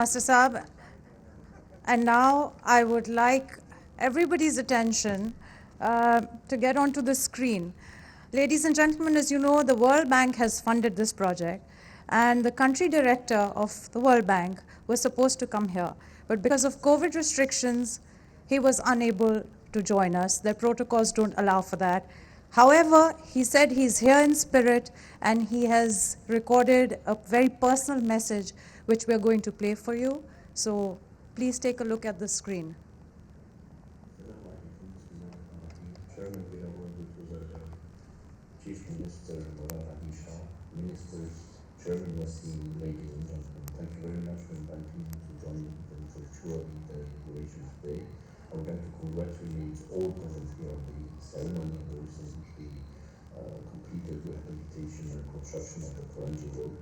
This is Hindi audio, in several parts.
Master Saab, and now I would like everybody's attention to get onto the screen. Ladies and gentlemen, as you know, the World Bank has funded this project, and the country director of the World Bank was supposed to come here. But because of COVID restrictions, he was unable to join us. Their protocols don't allow for that. However, he said he's here in spirit, and he has recorded a very personal message which we're going to play for you. So please take a look at the screen. Chairman Binawal Bhutto, Chief Minister Murad Ali Shah, Ministers, Chairman Wasim, ladies and gentlemen, thank you very much for inviting me to join the virtual inauguration today. I would like to congratulate all present here on the ceremony and the recently completed rehabilitation and construction of the Karanji Road.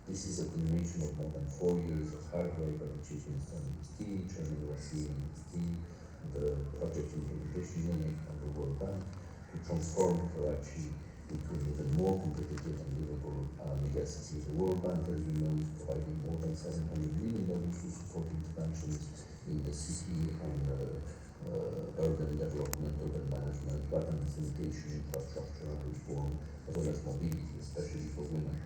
This is a culmination of more than 4 years of hard work and achievements on his team, Chairman Wasim and his team, the project implementation unit and the World Bank to transform Karachi into an even more competitive and livable megacity. The World Bank, as you know, is providing more than $700 million to support interventions in the city and urban development, urban management, urban sanitation, infrastructure reform, as well as mobility, especially for women.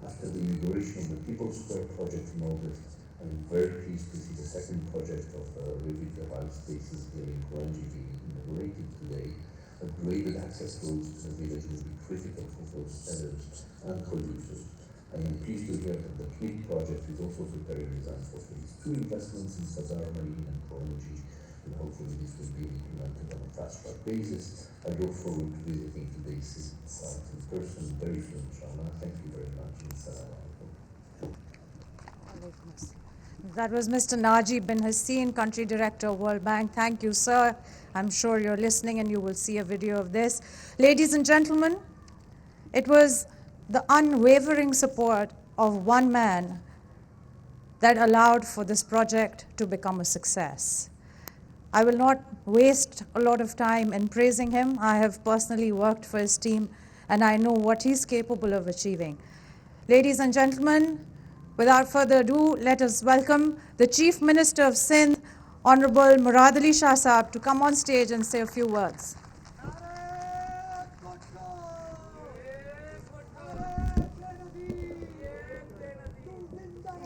After the inauguration of the People's Square project in August, I'm very pleased to see the second project of revitalized spaces here in Karanji being inaugurated today. Upgraded access roads to the village will be critical for both sellers and producers. I am pleased to hear that the CLIP project is also preparing designs for phase 2 investments in Sazar Marine and Karanji, and hopefully this will be implemented on a fast-track basis. I look forward to visiting today's site in person very soon, inshallah. Thank you very much. Assalamu alaikum. That was Mr. Najib bin Hassin, Country Director, World Bank. Thank you, sir. I'm sure you're listening and you will see a video of this. Ladies and gentlemen, it was the unwavering support of one man that allowed for this project to become a success. I will not waste a lot of time in praising him. I have personally worked for his team and I know what he's capable of achieving. Ladies and gentlemen, without further ado, let us welcome the Chief Minister of Sindh, Honorable Murad Ali Shah Saab, to come on stage and say a few words.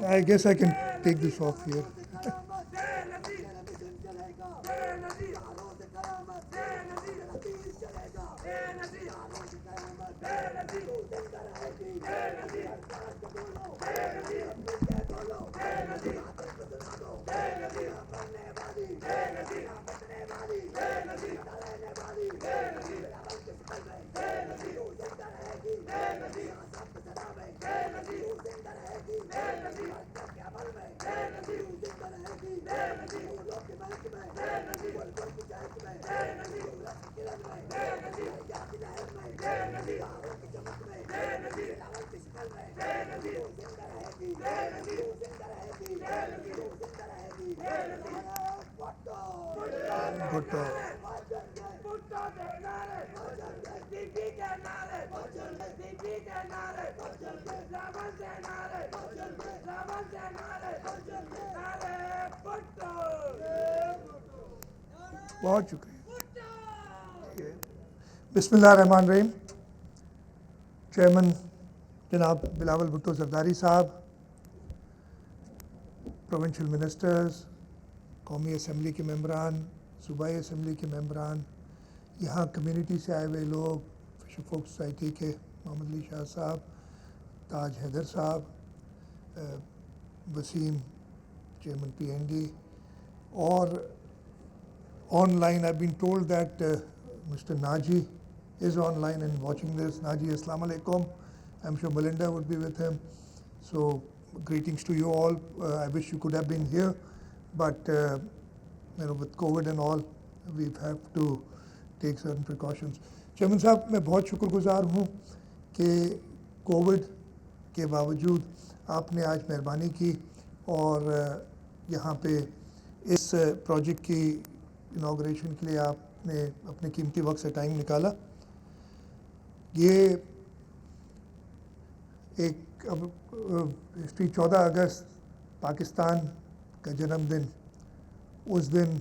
I guess I can take this off here. बहुत शुक्रिया. बिस्मिल्लाहिर्रहमानिर्रहीम. चेयरमैन जनाब बिलावल भुट्टो जरदारी साहब, प्रोविंशियल मिनिस्टर्स, कौमी असम्बली के मेंबरान, सूबाई असम्बली के मेंबरान, यहाँ कम्युनिटी से आए हुए लोग, फिशर फोक सोसाइटी के मोहम्मद अली शाह साहब, ताज हैदर साहब, वसीम चेयरमैन PND, और online I've been told that Mr. Naji is online and watching this. Naji, Assalamu alaikum. I'm sure Melinda would be with him. So greetings to you all. I wish you could have been here, but with COVID and all, we have to take certain precautions. Chairman साहब, मैं बहुत शुक्रगुजार हूँ कि कोविड के बावजूद आपने आज मेहरबानी की और यहाँ पे इस प्रोजेक्ट की इनाग्रेशन के लिए आपने अपने कीमती वक्त से टाइम निकाला. ये एक अब हिस्ट्री 14 अगस्त पाकिस्तान का जन्मदिन, उस दिन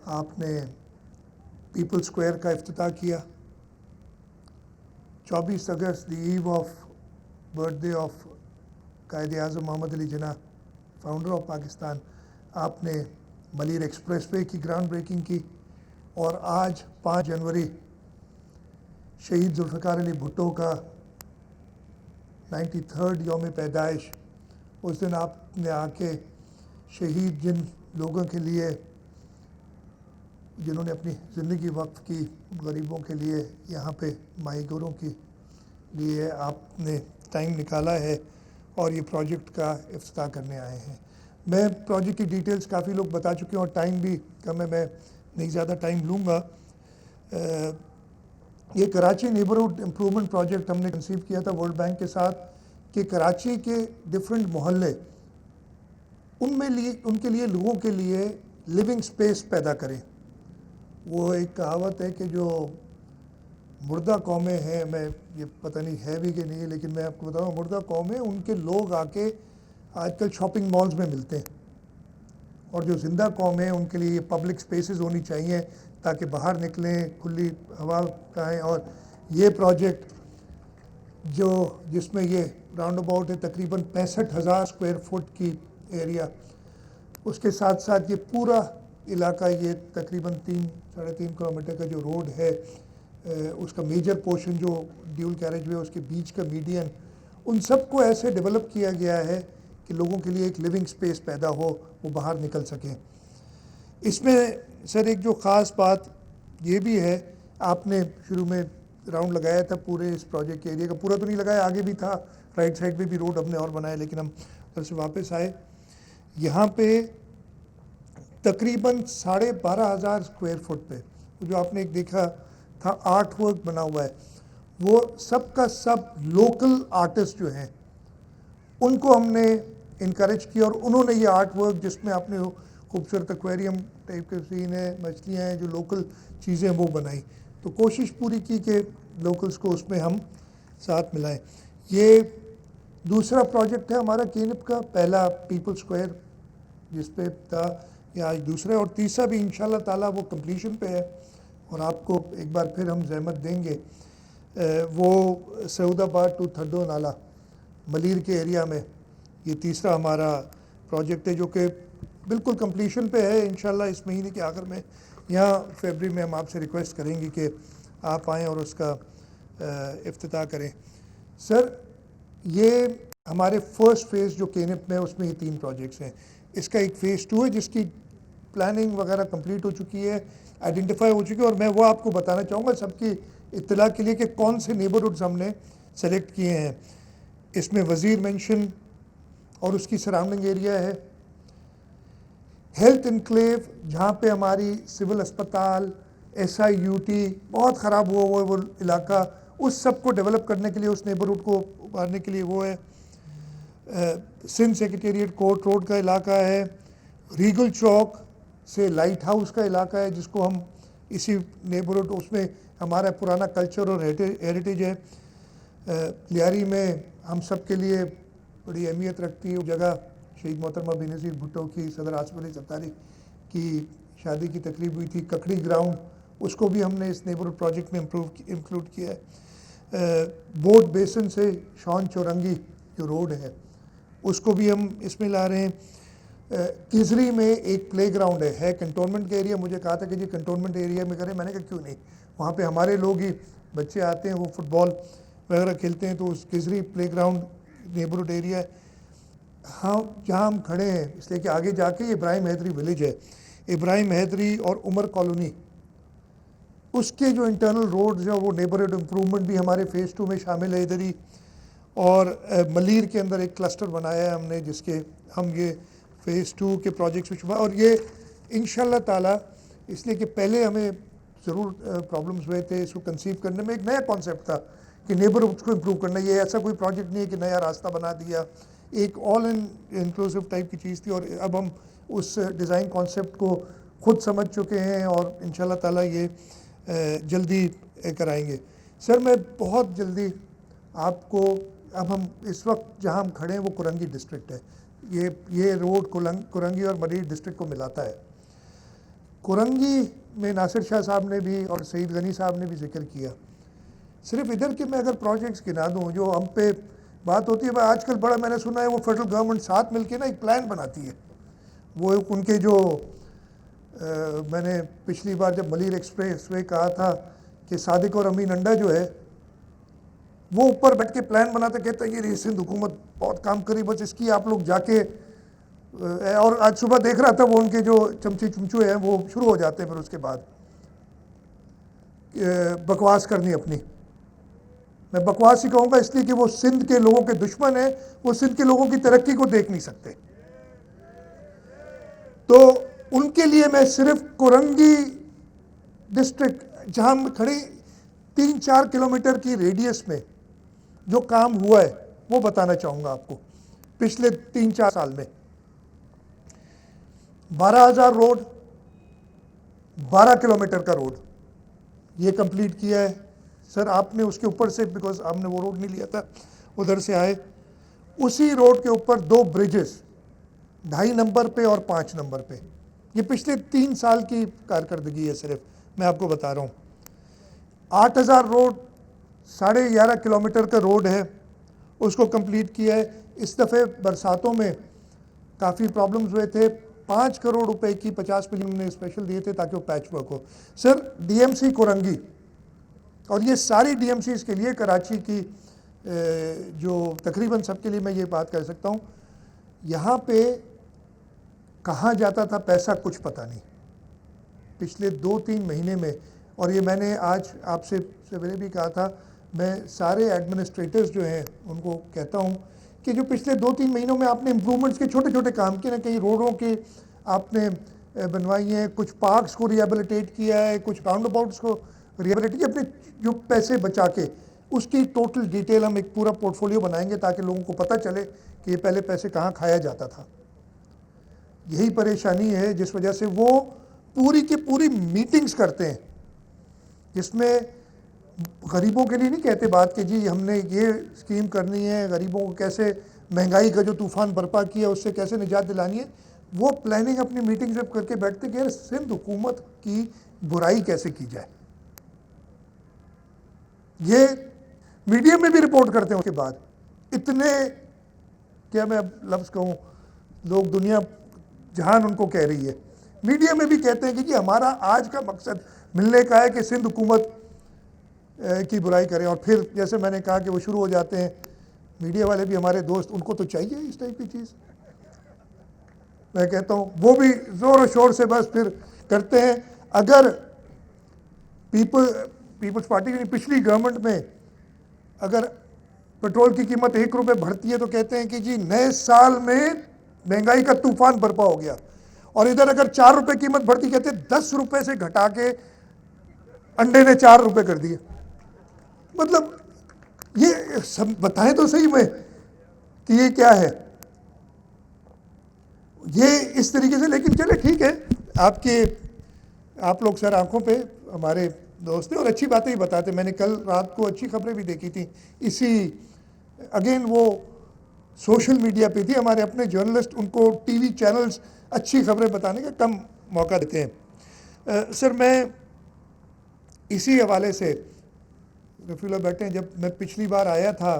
आपने पीपल स्क्वायर का इफ्तिताह किया। 24 August, the eve of birthday of Quaid Azam Mohammad Ali Jinnah, founder of Pakistan, आपने मलीर एक्सप्रेसवे की ग्राउंड ब्रेकिंग की। और आज 5 जनवरी शहीद जुल्फ़िकार अली भुट्टो का 93rd यौम पैदाइश, उस दिन आपने आके शहीद जिन लोगों के लिए जिन्होंने अपनी ज़िंदगी वक्फ की, गरीबों के लिए, यहाँ पे माहीगीरों के लिए आपने टाइम निकाला है और ये प्रोजेक्ट का इफ्तिताह करने आए हैं। मैं प्रोजेक्ट की डिटेल्स काफ़ी लोग बता चुके हैं और टाइम भी कम है, मैं नहीं ज़्यादा टाइम लूँगा। ये कराची नेबरहुड इम्प्रूवमेंट प्रोजेक्ट हमने कंसीव किया था वर्ल्ड बैंक के साथ कि कराची के डिफरेंट मोहल्ले उनके लिए लोगों के लिए लिविंग स्पेस पैदा करें। वो एक कहावत है कि जो मुर्दा कौमें हैं, मैं ये पता नहीं है भी कि नहीं है, लेकिन मैं आपको बताऊँ, मुर्दा कौमें उनके लोग आके आजकल शॉपिंग मॉल्स में मिलते हैं, और जो ज़िंदा कौम है उनके लिए पब्लिक स्पेसेस होनी चाहिए ताकि बाहर निकलें, खुली हवा खाएँ। और ये प्रोजेक्ट जिसमें ये राउंड अबाउट है तकरीबन 65,000 स्क्वायर फुट की एरिया, उसके साथ साथ ये पूरा इलाका, ये तकरीबन 3-3.5 किलोमीटर का जो रोड है, उसका मेजर पोर्शन जो ड्यूल कैरेज वे, उसके बीच का मीडियन, उन सबको ऐसे डेवलप किया गया है कि लोगों के लिए एक लिविंग स्पेस पैदा हो, वो बाहर निकल सकें। इसमें सर एक जो ख़ास बात ये भी है, आपने शुरू में राउंड लगाया था पूरे इस प्रोजेक्ट के एरिया का, पूरा तो नहीं लगाया, आगे भी था, राइट साइड पे भी रोड हमने और बनाया, लेकिन हम उधर से वापस आए। यहाँ पे तकरीबन 12,500 स्क्वायर फुट पे जो आपने एक देखा था आर्ट वर्क बना हुआ है, वो सब का सब लोकल आर्टिस्ट जो हैं उनको हमने इनकरेज किया, और उन्होंने ये आर्ट वर्क, जिसमें आपने खूबसूरत एक्वेरियम टाइप के सीन है, मछलियाँ हैं, जो लोकल चीज़ें वो बनाई। तो कोशिश पूरी की कि लोकल्स को उसमें हम साथ मिलाएं। ये दूसरा प्रोजेक्ट है हमारा केनिप का, पहला पीपल स्क्वायर जिस पे था, ये आज दूसरा है, और तीसरा भी इंशाल्लाह ताला वो कंप्लीशन पे है, और आपको एक बार फिर हम जहमत देंगे। वो सऊदाबाद टू थड्डो नाला मलीर के एरिया में ये तीसरा हमारा प्रोजेक्ट है, जो कि बिल्कुल कंप्लीशन पे है। इंशाल्लाह इस महीने के आखिर में, यहाँ फरवरी में, हम आपसे रिक्वेस्ट करेंगे कि आप आएँ और उसका इफ्तिताह करें। सर ये हमारे फर्स्ट फेज़ जो केनिप में, उसमें ये 3 प्रोजेक्ट्स हैं। इसका एक फ़ेज़ 2 है जिसकी प्लानिंग वगैरह कंप्लीट हो चुकी है, आइडेंटिफाई हो चुकी है, और मैं वो आपको बताना चाहूँगा सबकी इत्तला के लिए कि कौन से नेबरहुड्स हमने सेलेक्ट किए हैं। इसमें वज़ीर मेंशन और उसकी सराउंडिंग एरिया है, हेल्थ इनक्लेव जहाँ पे हमारी सिविल अस्पताल, SIUT बहुत ख़राब हुआ है वो इलाका, उस सब को डेवलप करने के लिए, उस नेबरहुड को उभारने के लिए वो है। सिंध सेक्रेटेरिएट कोर्ट रोड का इलाका है, रीगल चौक से लाइट हाउस का इलाका है जिसको हम इसी नेबरहुड, उसमें हमारा पुराना कल्चर और हेरिटेज है। लियारी में हम सब के लिए बड़ी अहमियत रखती है वो जगह, शहीद मोहतरमा बेनज़ीर भुट्टो की, सदर आसिफ अली ज़रदारी की शादी की तकरीब हुई थी, ककड़ी ग्राउंड, उसको भी हमने इस नेबरहुड प्रोजेक्ट में इंक्लूड किया है। बोट बेसन से शॉन चौरंगी जो रोड है उसको भी हम इसमें ला रहे हैं। किजरी में एक प्लेग्राउंड है कंटोनमेंट का एरिया, मुझे कहा था कि जी कंटोनमेंट एरिया में करें, मैंने कहा क्यों नहीं, वहाँ पे हमारे लोग ही बच्चे आते हैं, वो फुटबॉल वगैरह खेलते हैं, तो उस किजरी प्लेग्राउंड नेबरहुड एरिया है। हाँ, जहाँ हम खड़े हैं, इसलिए कि आगे जाके इब्राहिम हैदरी विलेज है, इब्राहिम हैदरी और उमर कॉलोनी, उसके जो इंटरनल रोड्स हैं वो नेबरहुड इम्प्रूवमेंट भी हमारे फ़ेज़ 2 में शामिल है इधर ही। और मलीर के अंदर एक क्लस्टर बनाया है हमने, जिसके हम ये फ़ेज़ 2 के प्रोजेक्ट्स में शुरू, और ये इंशाल्लाह ताला, इसलिए कि पहले हमें ज़रूर प्रॉब्लम्स हुए थे इसको कंसीव करने में। एक नया कॉन्सेप्ट था कि नेबरहुड्स को इम्प्रूव करना, ये ऐसा कोई प्रोजेक्ट नहीं है कि नया रास्ता बना दिया, एक ऑल इंक्लूसिव टाइप की चीज़ थी, और अब हम उस डिज़ाइन कॉन्सेप्ट को खुद समझ चुके हैं और इंशाल्लाह ताला ये जल्दी कराएंगे। सर मैं बहुत जल्दी आपको, अब हम इस वक्त जहाँ हम खड़े हैं वो कुरंगी डिस्ट्रिक्ट है, ये रोड कुरंगी और मरीर डिस्ट्रिक्ट को मिलाता है। कुरंगी में नासिर शाह साहब ने भी और सईद गनी साहब ने भी जिक्र किया। सिर्फ इधर के मैं अगर प्रोजेक्ट्स गिना दूँ जो हम पे बात होती है, भाई आजकल बड़ा मैंने सुना है वो फेडरल गवर्नमेंट साथ मिलके ना एक प्लान बनाती है। वो उनके जो मैंने पिछली बार जब मलीर एक्सप्रेस वे कहा था कि सादिक और अमीन अंडा जो है वो ऊपर बैठ के प्लान बनाते, कहते हैं ये सिंध हुकूमत बहुत काम करी, बस इसकी आप लोग जाके और आज सुबह देख रहा था वो उनके जो चमची चुमचुए हैं वो शुरू हो जाते हैं फिर उसके बाद बकवास करनी अपनी। मैं बकवास ही कहूँगा इसलिए कि वो सिंध के लोगों के दुश्मन हैं, वो सिंध के लोगों की तरक्की को देख नहीं सकते। तो उनके लिए मैं सिर्फ कुरंगी डिस्ट्रिक्ट जहाँ हम खड़े 3-4 किलोमीटर की रेडियस में जो काम हुआ है वो बताना चाहूँगा आपको। पिछले 3-4 साल में 12,000 रोड, 12 किलोमीटर का रोड ये कंप्लीट किया है। सर आपने उसके ऊपर से, बिकॉज आपने वो रोड नहीं लिया था, उधर से आए, उसी रोड के ऊपर 2 ब्रिजेस 2.5 नंबर पे और 5 नंबर पे, ये पिछले 3 साल की कारकर्दगी है सिर्फ, मैं आपको बता रहा हूँ। 8,000 रोड, 11.5 किलोमीटर का रोड है, उसको कंप्लीट किया है। इस दफ़े बरसातों में काफ़ी प्रॉब्लम्स हुए थे, 5 करोड़ रुपए की 50 मिलियन ने स्पेशल दिए थे ताकि वो पैच वर्क हो। सर डीएमसी कुरंगी और ये सारी डीएमसीज के लिए कराची की जो तकरीबन सबके लिए मैं ये बात कह सकता हूँ, यहाँ पे कहाँ जाता था पैसा कुछ पता नहीं पिछले 2-3 महीने में। और ये मैंने आज आपसे सवेरे भी कहा था, मैं सारे एडमिनिस्ट्रेटर्स जो हैं उनको कहता हूँ कि जो पिछले 2-3 महीनों में आपने इम्प्रूवमेंट्स के छोटे छोटे काम किए ना, कहीं रोडों के आपने बनवाई हैं, कुछ पार्क्स को रिहेबिलिटेट किया है, कुछ राउंड अबाउट्स को रिहेबिलिटेट किया, अपने जो पैसे बचा के उसकी टोटल डिटेल हम एक पूरा पोर्टफोलियो बनाएंगे ताकि लोगों को पता चले कि ये पहले पैसे कहाँ खाया जाता था। यही परेशानी है जिस वजह से वो पूरी की पूरी मीटिंग्स करते हैं जिसमें गरीबों के लिए नहीं कहते बात कि जी हमने ये स्कीम करनी है, गरीबों को कैसे महंगाई का जो तूफान बर्पा किया उससे कैसे निजात दिलानी है, वो प्लानिंग अपनी मीटिंग जब करके बैठते कि यार सिंध हुकूमत की बुराई कैसे की जाए। ये मीडिया में भी रिपोर्ट करते हैं। उसके बाद इतने, क्या मैं अब लफ्ज़ कहूँ, लोग दुनिया जहान उनको कह रही है, मीडिया में भी कहते हैं कि जी हमारा आज का मकसद मिलने का है कि सिंध हुकूमत की बुराई करें। और फिर जैसे मैंने कहा कि वो शुरू हो जाते हैं, मीडिया वाले भी हमारे दोस्त, उनको तो चाहिए इस टाइप की चीज़। मैं कहता हूँ वो भी ज़ोर और शोर से बस फिर करते हैं। अगर पीपल्स पार्टी की पिछली गवर्नमेंट में अगर पेट्रोल की कीमत 1 रुपये बढ़ती है तो कहते हैं कि जी नए साल में महंगाई का तूफान बर्पा हो गया, और इधर अगर 4 रुपये कीमत बढ़ती कहते 10 रुपये से घटा के अंडे ने 4 रुपये कर दिए। मतलब ये सब बताएं तो सही में कि ये क्या है, ये इस तरीके से। लेकिन चले ठीक है, आप लोग सर आंखों पे हमारे दोस्त हैं और अच्छी बातें ही बताते। मैंने कल रात को अच्छी खबरें भी देखी थी, इसी अगेन वो सोशल मीडिया पे थी, हमारे अपने जर्नलिस्ट, उनको टीवी चैनल्स अच्छी खबरें बताने का कम मौका देते हैं। सर मैं इसी हवाले से रफीला बैठे हैं, जब मैं पिछली बार आया था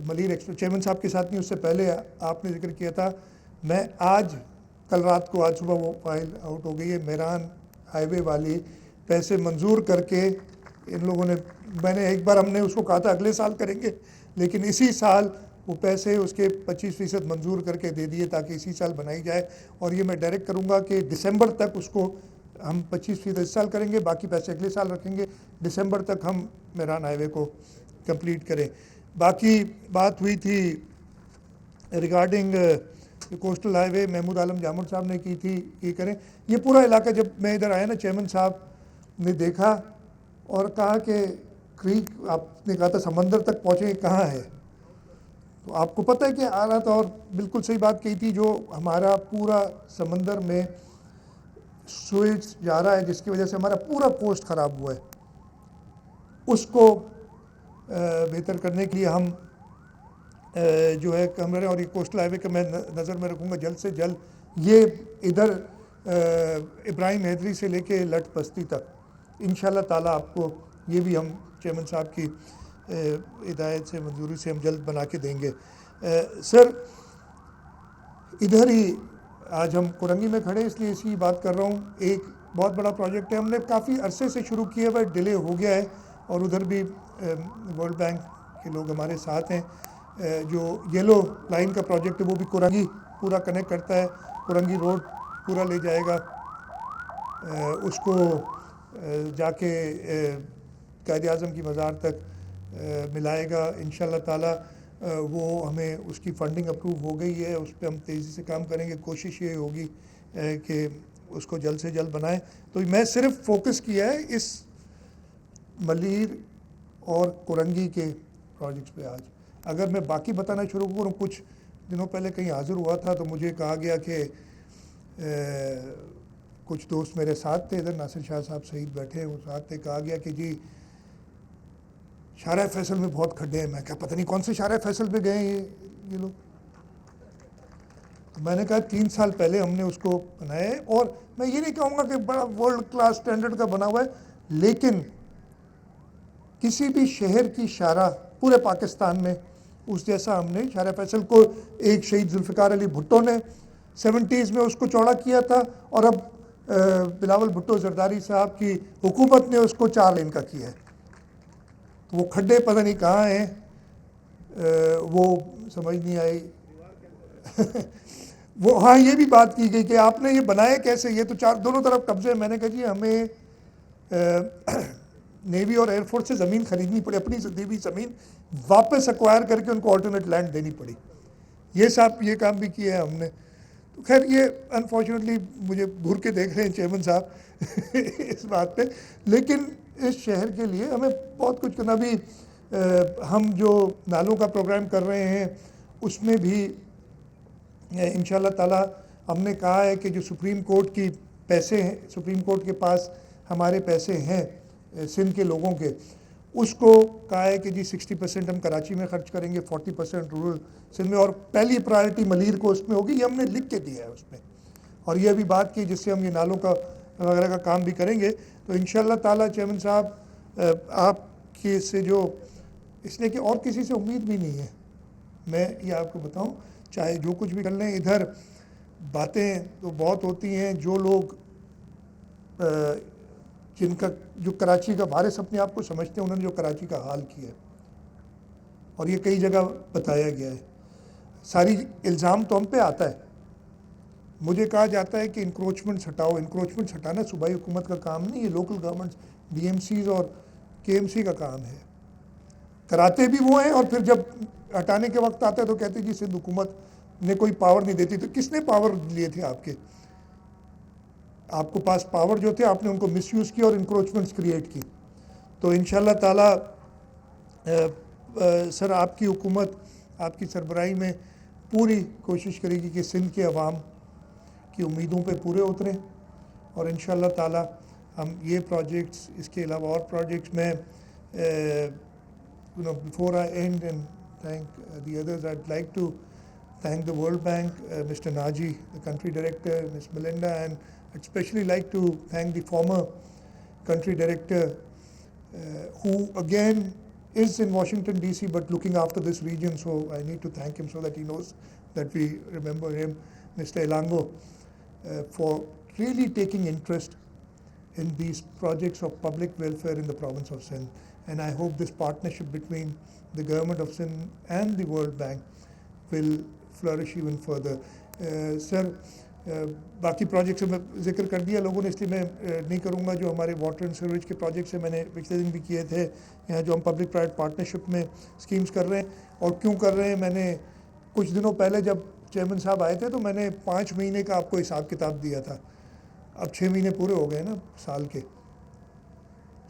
मलीर एक्सप्रेस चेयरमैन साहब के साथ नहीं, उससे पहले आपने जिक्र किया था, मैं आज कल रात को, आज सुबह वो फाइल आउट हो गई है, मेरान हाईवे वाली पैसे मंजूर करके इन लोगों ने, मैंने एक बार हमने उसको कहा था अगले साल करेंगे, लेकिन इसी साल वो पैसे उसके 25% मंजूर करके दे दिए ताकि इसी साल बनाई जाए। और ये मैं डायरेक्ट करूँगा कि दिसंबर तक उसको हम 25% इस साल करेंगे, बाकी पैसे अगले साल रखेंगे, दिसंबर तक हम मेरान हाईवे को कंप्लीट करें। बाकी बात हुई थी regarding coastal highway, Mahmood Alam जामुन साहब ने की थी ये करें। ये पूरा इलाका जब मैं इधर आया ना, चेयरमैन साहब ने देखा और कहा कि क्रीक, आपने कहा था समंदर तक पहुँचे, कहाँ है, तो आपको पता है कि आ रहा था, और बिल्कुल सही बात कही थी, जो हमारा पूरा समंदर में सुएज जा रहा है जिसकी वजह से हमारा पूरा कोस्ट ख़राब हुआ है, उसको बेहतर करने के लिए हम जो है कमरे और ये कोस्टल हाईवे का मैं नज़र में रखूँगा जल्द से जल्द। ये इधर इब्राहिम हैदरी से लेके लट बस्ती तक इंशाल्लाह ताला आपको ये भी हम चेयरमैन साहब की हिदायत से मंजूरी से हम जल्द बना के देंगे। सर इधर ही आज हम कुरंगी में खड़े इसलिए इसी बात कर रहा हूँ। एक बहुत बड़ा प्रोजेक्ट है, हमने काफ़ी अरसे से शुरू किया हुआ, डिले हो गया है और उधर भी वर्ल्ड बैंक के लोग हमारे साथ हैं। जो येलो लाइन का प्रोजेक्ट है वो भी कुरंगी पूरा कनेक्ट करता है, कुरंगी रोड पूरा ले जाएगा, उसको जाके कायद आज़म की मज़ार तक मिलाएगा इंशाल्लाह ताला। वो हमें उसकी फ़ंडिंग अप्रूव हो गई है, उस पर हम तेज़ी से काम करेंगे। कोशिश ये होगी कि उसको जल्द से जल्द बनाएं। तो मैं सिर्फ फोकस किया है इस मलीर और कुरंगी के प्रोजेक्ट्स पे आज। अगर मैं बाकी बताना शुरू करूँ, कुछ दिनों पहले कहीं हाज़िर हुआ था तो मुझे कहा गया कि कुछ दोस्त मेरे साथ थे, इधर नासिर शाह साहब शहीद बैठे हैं वो साथ थे, कहा गया कि जी शारा फैसल में बहुत खड्डे हैं। मैं क्या पता नहीं कौन से शारा फैसल पे गए हैं ये लोग। तो मैंने कहा 3 साल पहले हमने उसको बनाया है और मैं ये नहीं कहूँगा कि बड़ा वर्ल्ड क्लास स्टैंडर्ड का बना हुआ है, लेकिन किसी भी शहर की शारा पूरे पाकिस्तान में उस जैसा हमने शारा फैसल को, एक शहीद जुल्फ़िकार अली भुट्टो ने 70s में उसको चौड़ा किया था और अब बिलावल भुट्टो जरदारी साहब की हुकूमत ने उसको 4 लेन का किया है। तो वो खड्डे पता नहीं कहाँ हैं, वो समझ नहीं आई। वो हाँ ये भी बात की गई कि आपने ये बनाया कैसे, ये तो दोनों तरफ कब्जे। मैंने कहा जी हमें नेवी और एयरफोर्स से ज़मीन खरीदनी पड़ी, अपनी दी हुई ज़मीन वापस एक्वायर करके उनको ऑल्टरनेट लैंड देनी पड़ी। ये काम भी किया है हमने। तो खैर ये अनफॉर्चुनेटली मुझे घूर के देख रहे हैं चेयरमैन साहब इस बात पे, लेकिन इस शहर के लिए हमें बहुत कुछ करना भी। हम जो नालों का प्रोग्राम कर रहे हैं उसमें भी इंशाल्लाह ताला हमने कहा है कि जो सुप्रीम कोर्ट की पैसे हैं, सुप्रीम कोर्ट के पास हमारे पैसे हैं सिंध के लोगों के, उसको कहा है कि जी 60% हम कराची में खर्च करेंगे, 40% रूरल सिंध में, और पहली प्रायोरिटी मलीर को उसमें होगी। ये हमने लिख के दिया है उसमें, और ये अभी बात की जिससे हम ये नालों का वगैरह का काम भी करेंगे। तो इंशाल्लाह ताला चेयरमैन साहब आपके से जो, इसलिए कि और किसी से उम्मीद भी नहीं है, मैं ये आपको बताऊं, चाहे जो कुछ भी कर लें। इधर बातें तो बहुत होती हैं, जो लोग जिनका जो कराची का वारिस अपने आप को समझते हैं, उन्होंने जो कराची का हाल किया है और ये कई जगह बताया गया है। सारी इल्ज़ाम तो हम पे आता है। मुझे कहा जाता है कि इंक्रोचमेंट हटाओ। इंक्रोचमेंट हटाना सूबाई हुकूमत का काम नहीं, ये लोकल गवर्नमेंट BMCs और KMC का काम है। कराते भी वो हैं और फिर जब हटाने के वक्त आता है तो कहते हैं जी सिंध हुकूमत ने कोई पावर नहीं देती। तो किसने पावर लिए थे आपको पास पावर जो थे, आपने उनको मिसयूज़ किया और इंक्रोचमेंट्स क्रिएट की। तो इंशाल्लाह ताला सर आपकी हुकूमत आपकी सरबराही में पूरी कोशिश करेगी कि सिंध के अवाम की उम्मीदों पे पूरे उतरें, और इंशाल्लाह ताला हम ये प्रोजेक्ट्स, इसके अलावा और प्रोजेक्ट्स में before I end and thank the others, I'd like to thank the World Bank, Mr. Naji, the country director, Ms. Melinda, and I'd especially like to thank the former country director who again is in Washington DC but looking after this region, so I need to thank him so that he knows that we remember him, Mr. Elango, for really taking interest in these projects of public welfare in the province of Sindh. And I hope this partnership between the government of Sindh and the World Bank will flourish even further. Sir, बाकी प्रोजेक्ट से मैं जिक्र कर दिया लोगों ने, इसलिए मैं नहीं करूँगा। जो हमारे वाटर एंड सीवरेज के प्रोजेक्ट से मैंने पिछले दिन भी किए थे, यहाँ जो हम पब्लिक प्राइवेट पार्टनरशिप में स्कीम्स कर रहे हैं और क्यों कर रहे हैं, मैंने कुछ दिनों पहले जब चेयरमैन साहब आए थे तो मैंने 5 महीने का आपको हिसाब किताब दिया था। अब 6 महीने पूरे हो गए ना साल के।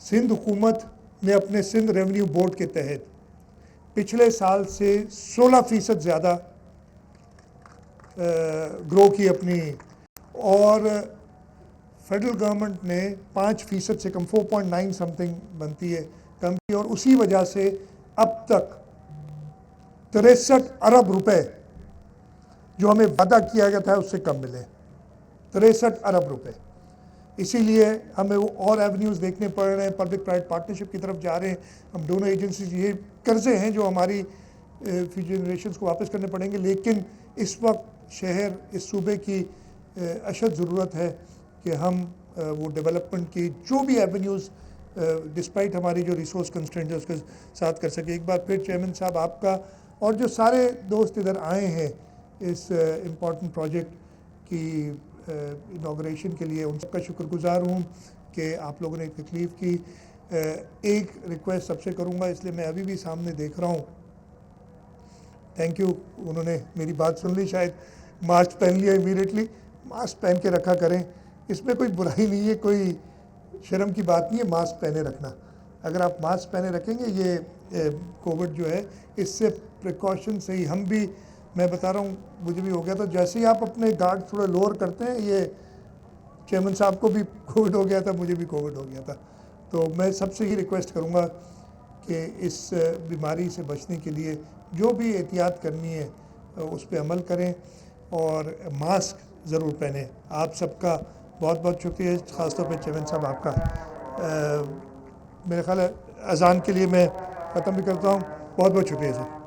सिंध हुकूमत ने अपने सिंध रेवेन्यू बोर्ड के तहत पिछले साल से 16% ज़्यादा ग्रो की अपनी, और फेडरल गवर्नमेंट ने 5% से कम 4.9 समथिंग बनती है कम की, और उसी वजह से अब तक 63 अरब रुपए जो हमें वादा किया गया था उससे कम मिले, 63 अरब रुपए। इसीलिए हमें वो और एवेन्यूज़ देखने पड़ रहे हैं, पब्लिक प्राइवेट पार्टनरशिप की तरफ जा रहे हैं। हम दोनों एजेंसीज, ये कर्जे हैं जो हमारी फ्यूचर जनरेशंस को वापस करने पड़ेंगे, लेकिन इस वक्त शहर, इस सूबे की अशद ज़रूरत है कि हम वो डेवलपमेंट की जो भी एवेन्यूज़ डिस्पाइट हमारी जो रिसोर्स कंस्ट्रेंट है उसके साथ कर सके। एक बार फिर चेयरमैन साहब आपका और जो सारे दोस्त इधर आए हैं इस इम्पॉर्टेंट प्रोजेक्ट की इनाग्रेशन के लिए, उन सबका शुक्रगुजार हूँ कि आप लोगों ने तकलीफ़ की। एक रिक्वेस्ट सबसे करूँगा, इसलिए मैं अभी भी सामने देख रहा हूँ, थैंक यू, उन्होंने मेरी बात सुन ली शायद, मास्क पहन लिया इमीडिएटली। मास्क पहन के रखा करें, इसमें कोई बुराई नहीं है, कोई शर्म की बात नहीं है मास्क पहने रखना। अगर आप मास्क पहने रखेंगे, ये कोविड जो है इससे प्रिकॉशन से ही हम भी, मैं बता रहा हूँ मुझे भी हो गया था, जैसे ही आप अपने गार्ड थोड़ा लोअर करते हैं, ये चेयरमैन साहब को भी कोविड हो गया था, मुझे भी कोविड हो गया था। तो मैं सबसे ही रिक्वेस्ट करूँगा कि इस बीमारी से बचने के लिए जो भी एहतियात करनी है उस पर अमल करें और मास्क ज़रूर पहने। आप सबका बहुत बहुत शुक्रिया, ख़ासतौर पर चेयरमैन साहब आपका। मेरे ख्याल है अज़ान के लिए मैं ख़त्म भी करता हूँ। बहुत बहुत शुक्रिया सर।